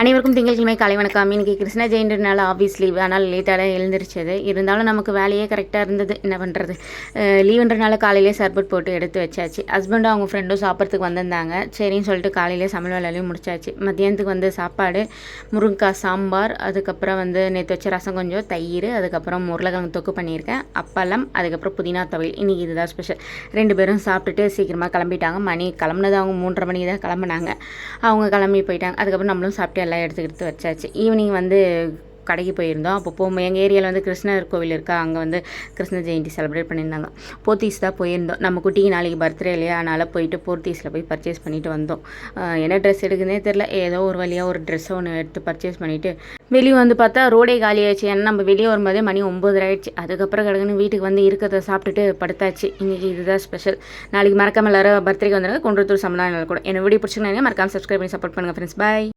அனைவருக்கும் திங்கட்கிழமை காலை வணக்கம். இன்றைக்கி கிருஷ்ண ஜெயந்தினால ஆஃபீஸ் லீவ், ஆனால் லேட்டாக தான் எழுந்திரிச்சது. இருந்தாலும் நமக்கு வேலையே கரெக்டாக இருந்தது. என்ன பண்ணுறது, லீவுன்றனால காலையிலே சர்பட் போட்டு எடுத்து வச்சாச்சு. ஹஸ்பண்டும் அவங்க ஃப்ரெண்டும் சாப்பிட்றதுக்கு வந்திருந்தாங்க. சரின்னு சொல்லிட்டு காலையிலே சமையல் வேலையும் முடிச்சாச்சு. மத்தியானத்துக்கு வந்து சாப்பாடு முருங்கைக்காய் சாம்பார், அதுக்கப்புறம் வந்து நேற்று வச்ச ரசம், கொஞ்சம் தயிர், அதுக்கப்புறம் உருளைக்கிழங்கு தொக்கு பண்ணியிருக்கேன், அப்பளம், அதுக்கப்புறம் புதினா துவையல். இன்றைக்கி இதுதான் ஸ்பெஷல். 2 பேரும் சாப்பிட்டுட்டு சீக்கிரமாக கிளம்பிட்டாங்க. மணி கிளம்புனது அவங்க 3:30 மணிக்கு தான் கிளம்புனாங்க. அவங்க கிளம்பி போயிட்டாங்க. அதுக்கப்புறம் நம்மளும் சாப்பிட்டு எல்லாம் எடுத்து வச்சாச்சு. ஈவினிங் வந்து கடைக்கு போயிருந்தோம். அப்போ போகும்போது எங்கள் ஏரியாவில் வந்து கிருஷ்ணர் கோவில் இருக்கா, அங்கே வந்து கிருஷ்ண ஜெயந்தி செலிப்ரேட் பண்ணியிருந்தாங்க. போத்தீஸ் தான் போயிருந்தோம். நம்ம குட்டிக்கு நாளைக்கு பர்த்டே இல்லையா, அதனால் போயிட்டு போத்தீஸில் போய் பர்ச்சேஸ் பண்ணிவிட்டு வந்தோம். என்ன ட்ரெஸ் எடுக்குதுனே தெரில, ஏதோ ஒரு வழியாக ஒரு ட்ரெஸ்ஸை ஒன்று எடுத்து பர்ச்சேஸ் பண்ணிவிட்டு வெளியே வந்து பார்த்தா ரோடே காலி ஆயிடுச்சு. ஏன்னா நம்ம வெளியே வரும்போதே மணி 9 ஆயிடுச்சு. அதுக்கப்புறம் கிடக்குன்னு வீட்டுக்கு வந்து இருக்கிறத சாப்பிட்டுட்டு படுத்தாச்சு. இன்றைக்கி இதுதான் ஸ்பெஷல். நாளைக்கு மறக்காமல் எல்லாரும் பர்த்டேக்கு வந்துடுங்க. குன்றத்தூர் சம்பளம் கூட என்ன வீடியோ பிடிச்சிங்கன்னா மறக்காமல் சப்ஸ்கிரைப் பண்ணி சப்போர்ட் பண்ணுங்கள் ஃப்ரெண்ட்ஸ். பாய்.